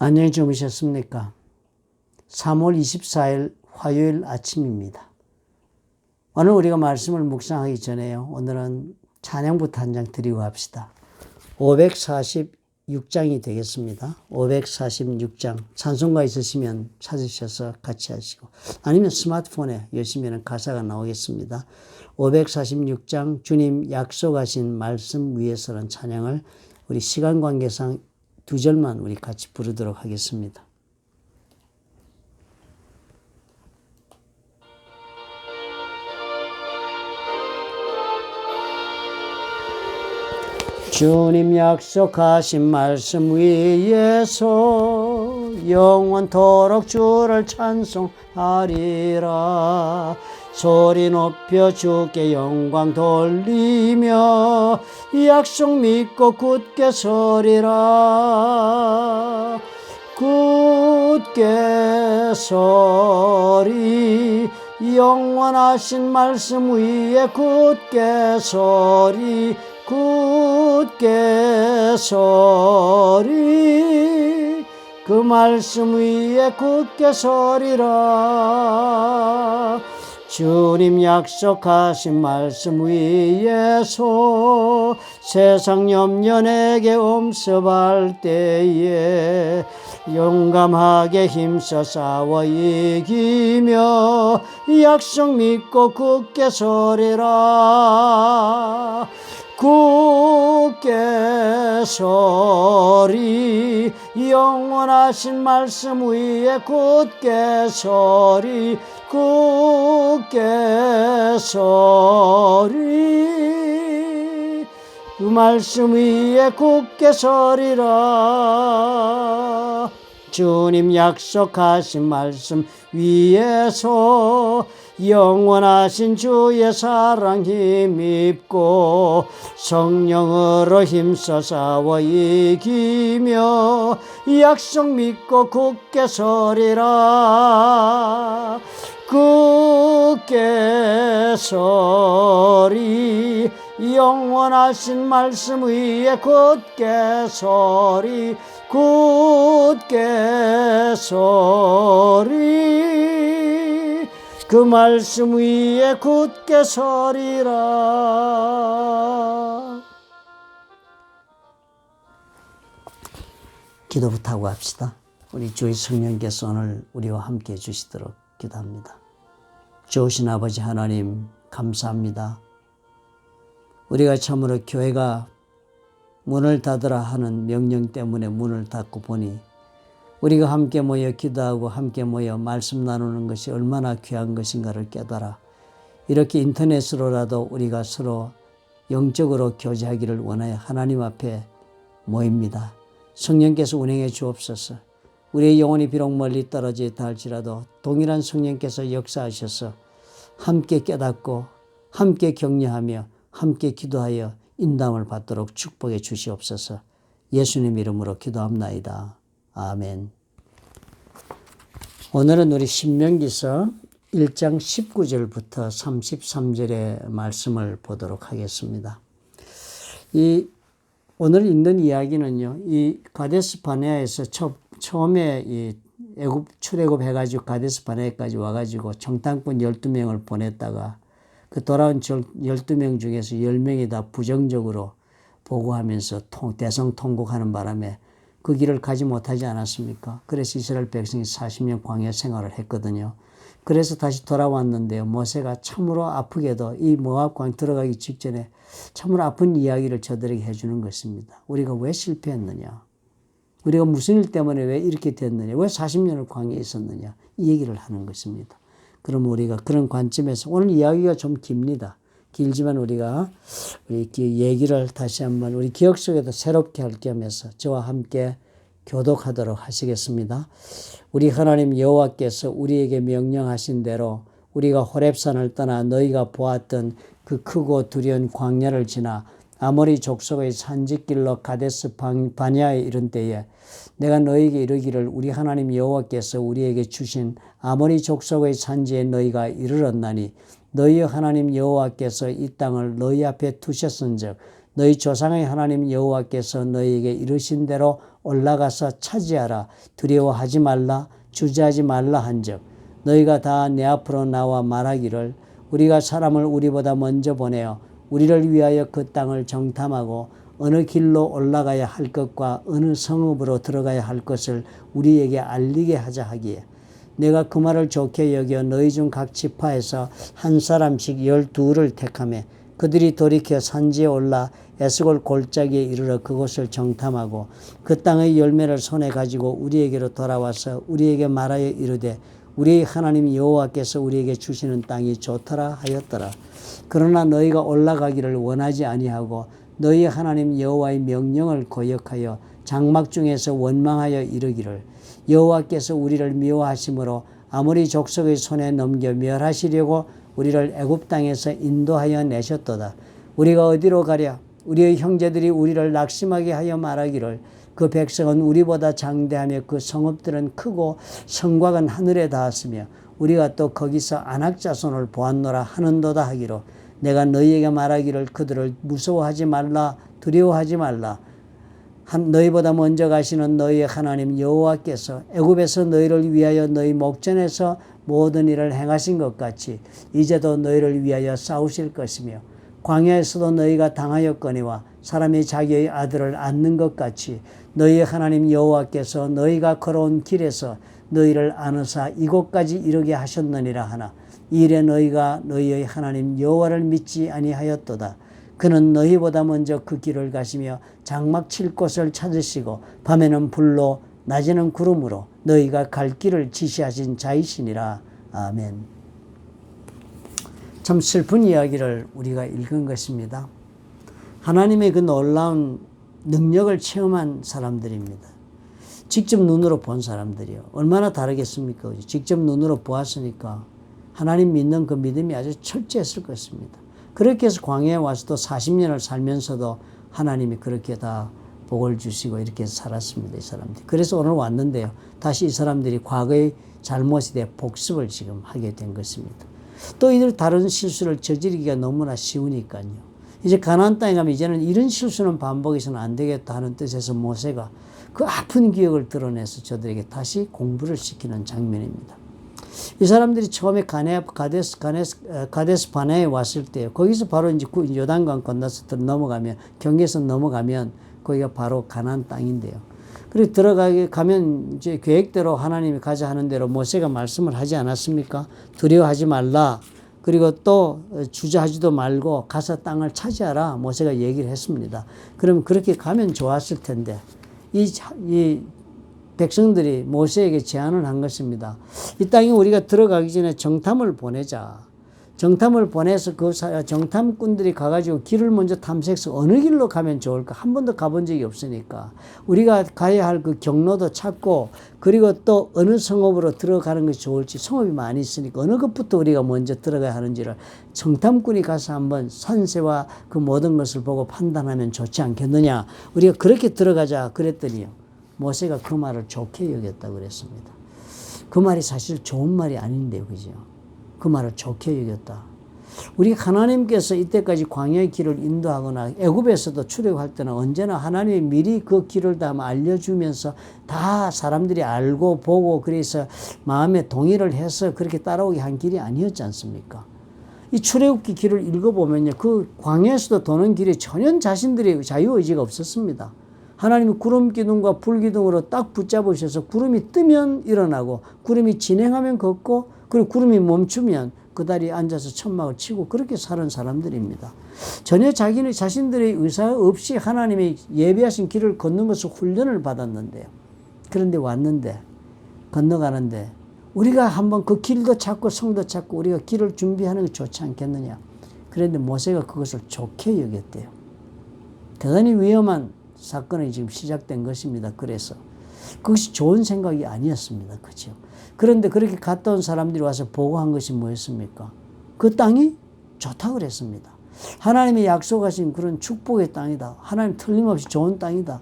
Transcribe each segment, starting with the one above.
안녕히 주무셨습니까? 3월 24일 화요일 아침입니다. 오늘 우리가 말씀을 묵상하기 전에요. 오늘은 찬양부터 한 장 드리고 합시다. 546장이 되겠습니다. 546장. 찬송가 있으시면 찾으셔서 같이 하시고, 아니면 스마트폰에 여시면 가사가 나오겠습니다. 546장 주님 약속하신 말씀 위에서는 찬양을 우리 시간 관계상 두 절만 우리 같이 부르도록 하겠습니다. 주님 약속하신 말씀 위에서 영원토록 주를 찬송하리라. 소리 높여 주께 영광 돌리며 약속 믿고 굳게 서리라. 굳게 서리 영원하신 말씀 위에 굳게 서리. 굳게 서리 그 말씀 위에 굳게 서리라. 주님 약속하신 말씀 위에서 세상 염려 내게 엄습할 때에 용감하게 힘써 싸워 이기며 약속 믿고 굳게 서리라. 굳게 서리 영원하신 말씀 위에 굳게 서리. 굳게 서리 그 말씀 위에 굳게 서리라. 주님 약속하신 말씀 위에서 영원하신 주의 사랑 힘입고 성령으로 힘써 싸워 이기며 약속 믿고 굳게 서리라. 굳게 서리 영원하신 말씀 위에 굳게 서리. 굳게 서리 그 말씀 위에 굳게 서리라. 기도부터 하고 합시다. 우리 주의 성령께서 오늘 우리와 함께 해주시도록 기도합니다. 좋으신 아버지 하나님 감사합니다. 우리가 참으로 교회가 문을 닫으라 하는 명령 때문에 문을 닫고 보니 우리가 함께 모여 기도하고 함께 모여 말씀 나누는 것이 얼마나 귀한 것인가를 깨달아 이렇게 인터넷으로라도 우리가 서로 영적으로 교제하기를 원하여 하나님 앞에 모입니다. 성령께서 운행해 주옵소서. 우리의 영혼이 비록 멀리 떨어져 있다 할지라도 동일한 성령께서 역사하셔서 함께 깨닫고 함께 격려하며 함께 기도하여 인담을 받도록 축복해 주시옵소서. 예수님 이름으로 기도합나이다. 아멘. 오늘은 우리 신명기서 1장 19절부터 33절의 말씀을 보도록 하겠습니다. 오늘 읽는 이야기는요, 이 가데스 바네아에서 처음에 이 출애굽 해가지고 가데스 바네아까지 와가지고 정탐꾼 12명을 보냈다가 그 돌아온 12명 중에서 10명이 다 부정적으로 보고하면서 대성 통곡하는 바람에 그 길을 가지 못하지 않았습니까? 그래서 이스라엘 백성이 40년 광야 생활을 했거든요. 그래서 다시 돌아왔는데요. 모세가 참으로 아프게도 이 모압 광 들어가기 직전에 참으로 아픈 이야기를 저들에게 해주는 것입니다. 우리가 왜 실패했느냐? 우리가 무슨 일 때문에 왜 이렇게 됐느냐? 왜 40년을 광야에 있었느냐? 이 얘기를 하는 것입니다. 그럼 우리가 그런 관점에서 오늘 이야기가 좀 깁니다. 길지만 우리가 우리 얘기를 다시 한번 우리 기억 속에도 새롭게 할 겸해서 저와 함께 교독하도록 하시겠습니다. 우리 하나님 여호와께서 우리에게 명령하신 대로 우리가 호렙산을 떠나 너희가 보았던 그 크고 두려운 광야를 지나 아모리 족속의 산지길로 가데스 바네아에 이른 때에 내가 너희에게 이르기를 우리 하나님 여호와께서 우리에게 주신 아모리 족속의 산지에 너희가 이르렀나니 너희 하나님 여호와께서 이 땅을 너희 앞에 두셨은즉 너희 조상의 하나님 여호와께서 너희에게 이르신 대로 올라가서 차지하라. 두려워하지 말라. 주저하지 말라 한즉 너희가 다 내 앞으로 나와 말하기를 우리가 사람을 우리보다 먼저 보내어 우리를 위하여 그 땅을 정탐하고 어느 길로 올라가야 할 것과 어느 성읍으로 들어가야 할 것을 우리에게 알리게 하자 하기에 내가 그 말을 좋게 여겨 너희 중 각 지파에서 한 사람씩 12를 택하며 그들이 돌이켜 산지에 올라 에스골 골짜기에 이르러 그곳을 정탐하고 그 땅의 열매를 손에 가지고 우리에게로 돌아와서 우리에게 말하여 이르되 우리의 하나님 여호와께서 우리에게 주시는 땅이 좋더라 하였더라. 그러나 너희가 올라가기를 원하지 아니하고 너희 하나님 여호와의 명령을 거역하여 장막 중에서 원망하여 이르기를 여호와께서 우리를 미워하심으로 아모리 족속의 손에 넘겨 멸하시려고 우리를 애굽 땅에서 인도하여 내셨도다. 우리가 어디로 가랴? 우리의 형제들이 우리를 낙심하게 하여 말하기를 그 백성은 우리보다 장대하며 그 성읍들은 크고 성곽은 하늘에 닿았으며 우리가 또 거기서 아낙 자손을 보았노라 하는도다 하기로 내가 너희에게 말하기를 그들을 무서워하지 말라 두려워하지 말라. 너희보다 먼저 가시는 너희의 하나님 여호와께서 애굽에서 너희를 위하여 너희 목전에서 모든 일을 행하신 것 같이 이제도 너희를 위하여 싸우실 것이며 광야에서도 너희가 당하였거니와 사람이 자기의 아들을 안는 것 같이 너희의 하나님 여호와께서 너희가 걸어온 길에서 너희를 안으사 이곳까지 이르게 하셨느니라 하나 이 일에 너희가 너희의 하나님 여호와를 믿지 아니하였도다. 그는 너희보다 먼저 그 길을 가시며 장막 칠 곳을 찾으시고 밤에는 불로 낮에는 구름으로 너희가 갈 길을 지시하신 자이시니라. 아멘. 참 슬픈 이야기를 우리가 읽은 것입니다. 하나님의 그 놀라운 능력을 체험한 사람들입니다. 직접 눈으로 본 사람들이요. 얼마나 다르겠습니까? 직접 눈으로 보았으니까 하나님 믿는 그 믿음이 아주 철저했을 것입니다. 그렇게 해서 광야에 와서도 40년을 살면서도 하나님이 그렇게 다 복을 주시고 이렇게 살았습니다. 이 사람들이. 그래서 오늘 왔는데요. 다시 이 사람들이 과거의 잘못에 대해 복습을 지금 하게 된 것입니다. 또 이들 다른 실수를 저지르기가 너무나 쉬우니까요. 이제 가나안 땅에 가면 이제는 이런 실수는 반복해서는 안 되겠다 하는 뜻에서 모세가 그 아픈 기억을 드러내서 저들에게 다시 공부를 시키는 장면입니다. 이 사람들이 처음에 가데스 바네에 왔을 때 거기서 바로 이제 요단강 건너서 넘어가면 경계선 넘어가면 거기가 바로 가나안 땅인데요. 그리고 가면 이제 계획대로 하나님이 가자 하는 대로 모세가 말씀을 하지 않았습니까? 두려워하지 말라. 그리고 또 주저하지도 말고 가서 땅을 차지하라. 모세가 얘기를 했습니다. 그러면 그렇게 가면 좋았을 텐데 이 백성들이 모세에게 제안을 한 것입니다. 이 땅에 우리가 들어가기 전에 정탐을 보내자. 정탐을 보내서 그 정탐꾼들이 가가지고 길을 먼저 탐색해서 어느 길로 가면 좋을까? 한 번도 가본 적이 없으니까. 우리가 가야 할 그 경로도 찾고, 그리고 또 어느 성읍으로 들어가는 것이 좋을지, 성읍이 많이 있으니까 어느 것부터 우리가 먼저 들어가야 하는지를 정탐꾼이 가서 한번 산세와 그 모든 것을 보고 판단하면 좋지 않겠느냐. 우리가 그렇게 들어가자 그랬더니요. 모세가 그 말을 좋게 여겼다고 그랬습니다. 그 말이 사실 좋은 말이 아닌데요. 그죠? 그 말을 좋게 여겼다. 우리 하나님께서 이때까지 광야의 길을 인도하거나 애굽에서도 출애굽할 때는 언제나 하나님이 미리 그 길을 다 알려주면서 다 사람들이 알고 보고 그래서 마음에 동의를 해서 그렇게 따라오게 한 길이 아니었지 않습니까? 이 출애굽기 길을 읽어보면요. 그 광야에서도 도는 길에 전혀 자신들의 자유의지가 없었습니다. 하나님이 구름 기둥과 불 기둥으로 딱 붙잡으셔서 구름이 뜨면 일어나고 구름이 진행하면 걷고 그리고 구름이 멈추면 그 다리에 앉아서 천막을 치고 그렇게 사는 사람들입니다. 전혀 자신들의 의사 없이 하나님이 예비하신 길을 걷는 것을 훈련을 받았는데요. 그런데 왔는데 건너가는데 우리가 한번 그 길도 찾고 성도 찾고 우리가 길을 준비하는 게 좋지 않겠느냐. 그런데 모세가 그것을 좋게 여겼대요. 대단히 위험한 사건이 지금 시작된 것입니다. 그래서 그것이 좋은 생각이 아니었습니다. 그렇죠? 그런데 그렇게 갔다 온 사람들이 와서 보고한 것이 뭐였습니까? 그 땅이 좋다고 그랬습니다. 하나님이 약속하신 그런 축복의 땅이다. 하나님 틀림없이 좋은 땅이다.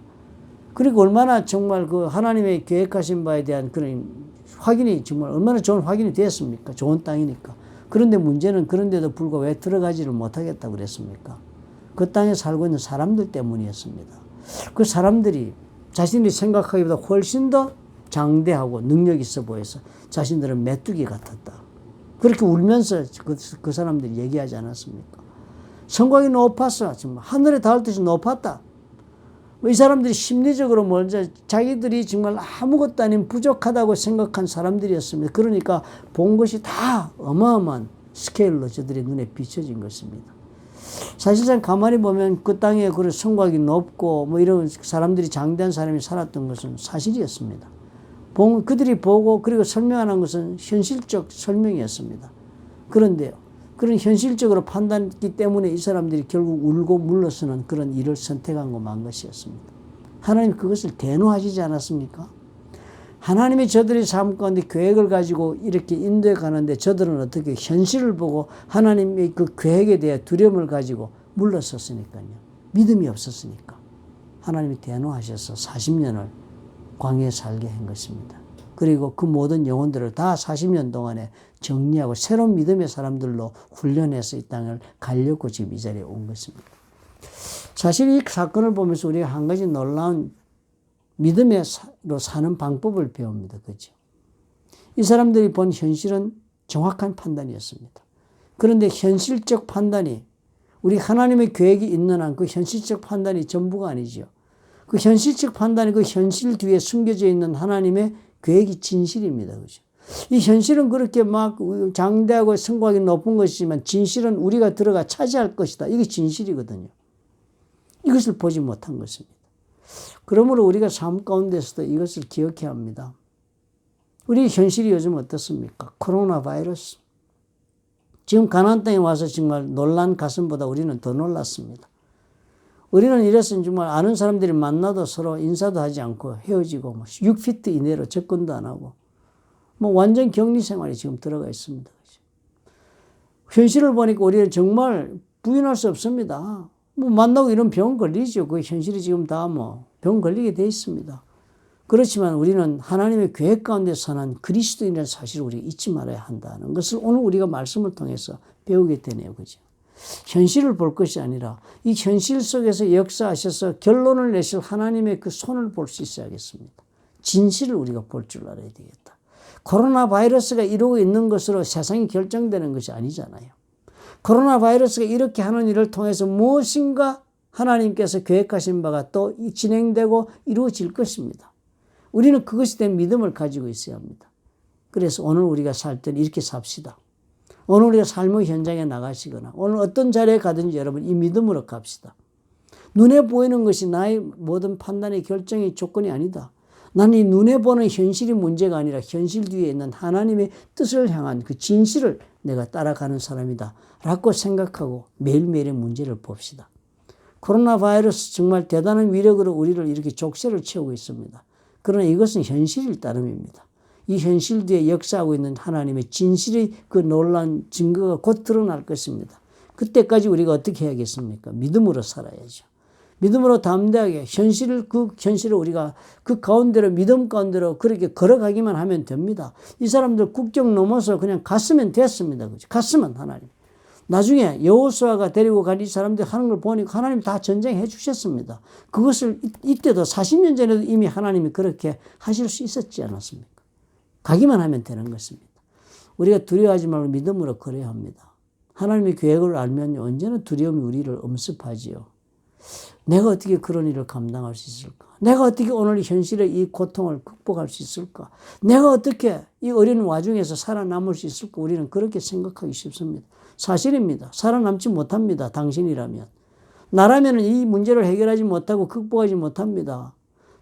그리고 얼마나 정말 그 하나님의 계획하신 바에 대한 그런 확인이 정말 얼마나 좋은 확인이 되었습니까? 좋은 땅이니까. 그런데 문제는 그런데도 불구하고 왜 들어가지를 못하겠다고 그랬습니까? 그 땅에 살고 있는 사람들 때문이었습니다. 그 사람들이 자신들이 생각하기보다 훨씬 더 장대하고 능력 있어 보여서 자신들은 메뚜기 같았다. 그렇게 울면서 그 사람들이 얘기하지 않았습니까? 성곽이 높았어. 정말 하늘에 닿을 듯이 높았다. 이 사람들이 심리적으로 먼저 자기들이 정말 아무것도 아닌 부족하다고 생각한 사람들이었습니다. 그러니까 본 것이 다 어마어마한 스케일로 저들의 눈에 비춰진 것입니다. 사실상 가만히 보면 그 땅에 그런 성곽이 높고 뭐 이런 사람들이 장대한 사람이 살았던 것은 사실이었습니다. 그들이 보고 그리고 설명하는 것은 현실적 설명이었습니다. 그런데요, 그런 현실적으로 판단했기 때문에 이 사람들이 결국 울고 물러서는 그런 일을 선택한 거 만 것이었습니다. 하나님 그것을 대노하시지 않았습니까? 하나님이 저들의 삶 가운데 계획을 가지고 이렇게 인도해 가는데 저들은 어떻게 현실을 보고 하나님의 그 계획에 대해 두려움을 가지고 물러섰으니까요. 믿음이 없었으니까. 하나님이 대노하셔서 40년을 광야에 살게 한 것입니다. 그리고 그 모든 영혼들을 다 40년 동안에 정리하고 새로운 믿음의 사람들로 훈련해서 이 땅을 가려고 지금 이 자리에 온 것입니다. 사실 이 사건을 보면서 우리가 한 가지 놀라운 믿음으로 사는 방법을 배웁니다. 그죠? 이 사람들이 본 현실은 정확한 판단이었습니다. 그런데 현실적 판단이 우리 하나님의 계획이 있는 한 그 현실적 판단이 전부가 아니죠. 그 현실적 판단이 그 현실 뒤에 숨겨져 있는 하나님의 계획이 진실입니다. 그죠? 이 현실은 그렇게 막 장대하고 성곽이 높은 것이지만 진실은 우리가 들어가 차지할 것이다. 이게 진실이거든요. 이것을 보지 못한 것입니다. 그러므로 우리가 삶 가운데서도 이것을 기억해야 합니다. 우리 현실이 요즘 어떻습니까? 코로나 바이러스. 지금 가나안 땅에 와서 정말 놀란 가슴보다 우리는 더 놀랐습니다. 우리는 이래서 정말 아는 사람들이 만나도 서로 인사도 하지 않고 헤어지고 6피트 이내로 접근도 안 하고 완전 격리 생활이 지금 들어가 있습니다. 현실을 보니까 우리는 정말 부인할 수 없습니다. 만나고 이런 병 걸리죠. 그 현실이 지금 다 병 걸리게 돼 있습니다. 그렇지만 우리는 하나님의 계획 가운데 사는 그리스도인이라는 사실을 우리가 잊지 말아야 한다는 것을 오늘 우리가 말씀을 통해서 배우게 되네요. 그죠? 현실을 볼 것이 아니라 이 현실 속에서 역사하셔서 결론을 내실 하나님의 그 손을 볼 수 있어야겠습니다. 진실을 우리가 볼 줄 알아야 되겠다. 코로나 바이러스가 이루고 있는 것으로 세상이 결정되는 것이 아니잖아요. 코로나 바이러스가 이렇게 하는 일을 통해서 무엇인가 하나님께서 계획하신 바가 또 진행되고 이루어질 것입니다. 우리는 그것에 대한 믿음을 가지고 있어야 합니다. 그래서 오늘 우리가 살 때는 이렇게 삽시다. 오늘 우리가 삶의 현장에 나가시거나 오늘 어떤 자리에 가든지 여러분 이 믿음으로 갑시다. 눈에 보이는 것이 나의 모든 판단의 결정의 조건이 아니다. 나는 이 눈에 보는 현실이 문제가 아니라 현실 뒤에 있는 하나님의 뜻을 향한 그 진실을 내가 따라가는 사람이다 라고 생각하고 매일매일의 문제를 봅시다. 코로나 바이러스 정말 대단한 위력으로 우리를 이렇게 족쇄를 채우고 있습니다. 그러나 이것은 현실일 따름입니다. 이 현실 뒤에 역사하고 있는 하나님의 진실의 그 놀라운 증거가 곧 드러날 것입니다. 그때까지 우리가 어떻게 해야겠습니까? 믿음으로 살아야죠. 믿음으로 담대하게 그 현실을 우리가 그 가운데로 믿음 가운데로 그렇게 걸어가기만 하면 됩니다. 이 사람들 국경 넘어서 그냥 갔으면 됐습니다. 그죠? 갔으면 하나님. 나중에 여호수아가 데리고 간 이 사람들 하는 걸 보니까 하나님 다 전쟁해 주셨습니다. 그것을 이때도 40년 전에도 이미 하나님이 그렇게 하실 수 있었지 않았습니까? 가기만 하면 되는 것입니다. 우리가 두려워하지 말고 믿음으로 걸어야 합니다. 하나님의 계획을 알면 언제나 두려움이 우리를 엄습하지요. 내가 어떻게 그런 일을 감당할 수 있을까? 내가 어떻게 오늘 현실의 이 고통을 극복할 수 있을까? 내가 어떻게 이 어려운 와중에서 살아남을 수 있을까? 우리는 그렇게 생각하기 쉽습니다. 사실입니다. 살아남지 못합니다. 당신이라면. 나라면 이 문제를 해결하지 못하고 극복하지 못합니다.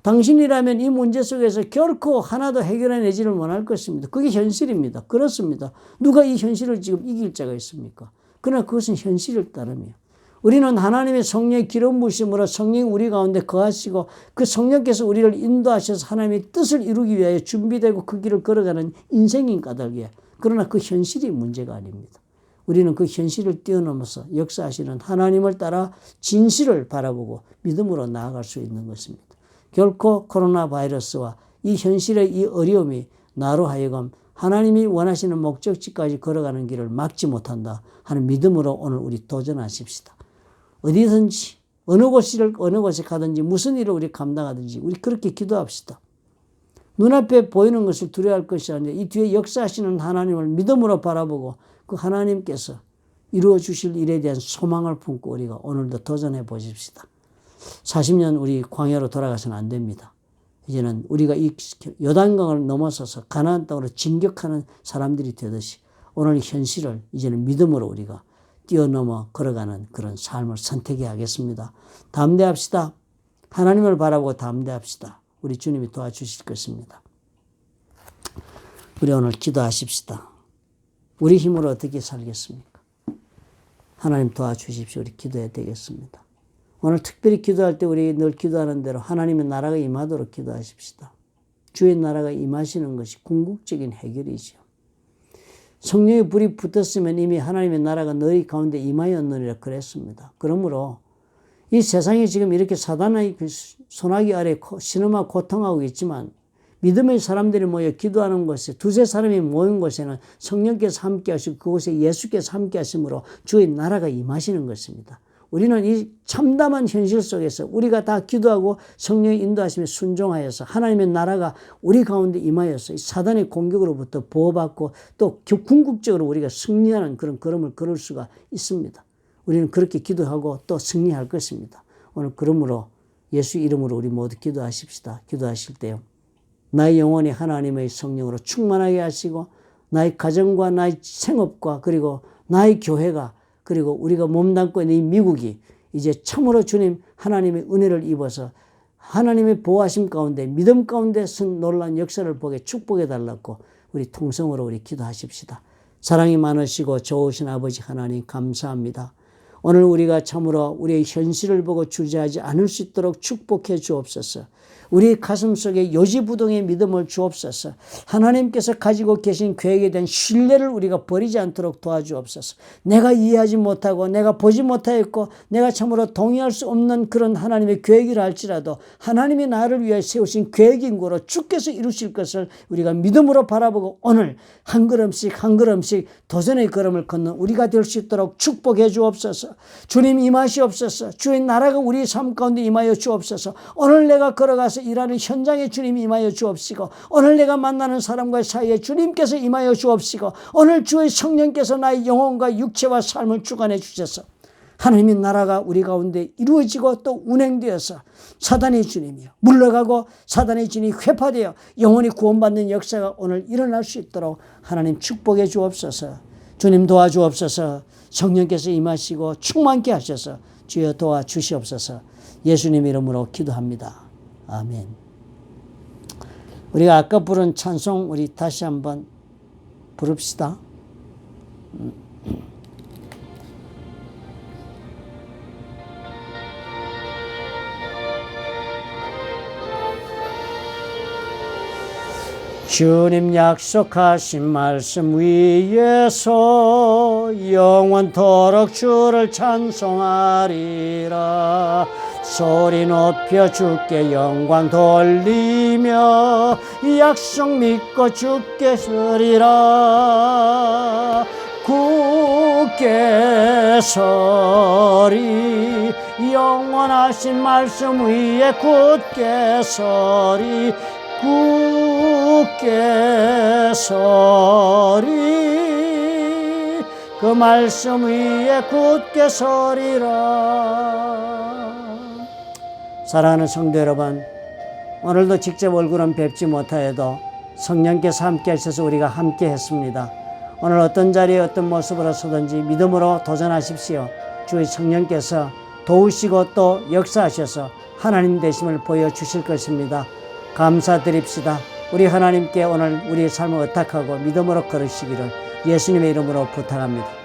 당신이라면 이 문제 속에서 결코 하나도 해결해내지를 못할 것입니다. 그게 현실입니다. 그렇습니다. 누가 이 현실을 지금 이길 자가 있습니까? 그러나 그것은 현실일 따름이에요. 우리는 하나님의 성령의 기름 부으심으로 성령 우리 가운데 거하시고 그 성령께서 우리를 인도하셔서 하나님의 뜻을 이루기 위하여 준비되고 그 길을 걸어가는 인생인 까닭이에요. 그러나 그 현실이 문제가 아닙니다. 우리는 그 현실을 뛰어넘어서 역사하시는 하나님을 따라 진실을 바라보고 믿음으로 나아갈 수 있는 것입니다. 결코 코로나 바이러스와 이 현실의 이 어려움이 나로 하여금 하나님이 원하시는 목적지까지 걸어가는 길을 막지 못한다 하는 믿음으로 오늘 우리 도전하십시다. 어디든지 어느 곳에 가든지 무슨 일을 우리 감당하든지 우리 그렇게 기도합시다. 눈앞에 보이는 것을 두려워할 것이 아니라 이 뒤에 역사하시는 하나님을 믿음으로 바라보고 그 하나님께서 이루어 주실 일에 대한 소망을 품고 우리가 오늘도 도전해 보십시다. 40년 우리 광야로 돌아가서는 안 됩니다. 이제는 우리가 이 요단강을 넘어서서 가나안 땅으로 진격하는 사람들이 되듯이 오늘 현실을 이제는 믿음으로 우리가 뛰어넘어 걸어가는 그런 삶을 선택해야 하겠습니다. 담대합시다. 하나님을 바라보고 담대합시다. 우리 주님이 도와주실 것입니다. 우리 오늘 기도하십시다. 우리 힘으로 어떻게 살겠습니까? 하나님 도와주십시오. 우리 기도해야 되겠습니다. 오늘 특별히 기도할 때 우리 늘 기도하는 대로 하나님의 나라가 임하도록 기도하십시다. 주의 나라가 임하시는 것이 궁극적인 해결이죠. 성령의 불이 붙었으면 이미 하나님의 나라가 너희 가운데 임하였느니라 그랬습니다. 그러므로 이 세상이 지금 이렇게 사단의 소나기 아래 신음하고 고통하고 있지만 믿음의 사람들이 모여 기도하는 곳에 두세 사람이 모인 곳에는 성령께서 함께 하시고 그곳에 예수께서 함께 하심으로 주의 나라가 임하시는 것입니다. 우리는 이 참담한 현실 속에서 우리가 다 기도하고 성령의 인도하심에 순종하여서 하나님의 나라가 우리 가운데 임하여서 사단의 공격으로부터 보호받고 또 궁극적으로 우리가 승리하는 그런 걸음을 걸을 수가 있습니다. 우리는 그렇게 기도하고 또 승리할 것입니다. 오늘 그러므로 예수 이름으로 우리 모두 기도하십시다. 기도하실 때요. 나의 영혼이 하나님의 성령으로 충만하게 하시고 나의 가정과 나의 생업과 그리고 나의 교회가 그리고 우리가 몸담고 있는 이 미국이 이제 참으로 주님 하나님의 은혜를 입어서 하나님의 보호하심 가운데 믿음 가운데 선 놀라운 역사를 보게 축복해 달라고 우리 통성으로 우리 기도하십시다. 사랑이 많으시고 좋으신 아버지 하나님 감사합니다. 오늘 우리가 참으로 우리의 현실을 보고 주저하지 않을 수 있도록 축복해 주옵소서. 우리 가슴 속에 요지부동의 믿음을 주옵소서. 하나님께서 가지고 계신 계획에 대한 신뢰를 우리가 버리지 않도록 도와주옵소서. 내가 이해하지 못하고 내가 보지 못하였고 내가 참으로 동의할 수 없는 그런 하나님의 계획이라 할지라도 하나님이 나를 위해 세우신 계획인 거로 주께서 이루실 것을 우리가 믿음으로 바라보고 오늘 한 걸음씩 한 걸음씩 도전의 걸음을 걷는 우리가 될 수 있도록 축복해 주옵소서. 주님 임하시옵소서. 주의 나라가 우리 삶 가운데 임하여 주옵소서. 오늘 내가 걸어가서 일하는 현장에 주님이 임하여 주옵시고 오늘 내가 만나는 사람과의 사이에 주님께서 임하여 주옵시고 오늘 주의 성령께서 나의 영혼과 육체와 삶을 주관해 주셔서 하나님의 나라가 우리 가운데 이루어지고 또 운행되어서 사단의 주님이요 물러가고 사단의 진이 회파되어 영혼이 구원받는 역사가 오늘 일어날 수 있도록 하나님 축복해 주옵소서. 주님 도와주옵소서. 성령께서 임하시고 충만케 하셔서 주여 도와주시옵소서. 예수님 이름으로 기도합니다. 아멘. 우리가 아까 부른 찬송 우리 다시 한번 부릅시다. 주님 약속하신 말씀 위에서 영원토록 주를 찬송하리라. 소리 높여 주께 영광 돌리며 약속 믿고 주께 서리라. 굳게 서리 영원하신 말씀 위에 굳게 서리 굳게 서리 그 말씀 위에 굳게 서리라. 사랑하는 성도 여러분, 오늘도 직접 얼굴은 뵙지 못하여도 성령께서 함께 하셔서 우리가 함께 했습니다. 오늘 어떤 자리에 어떤 모습으로 서든지 믿음으로 도전하십시오. 주의 성령께서 도우시고 또 역사하셔서 하나님 되심을 보여주실 것입니다. 감사드립시다. 우리 하나님께 오늘 우리의 삶을 의탁하고 믿음으로 걸으시기를 예수님의 이름으로 부탁합니다.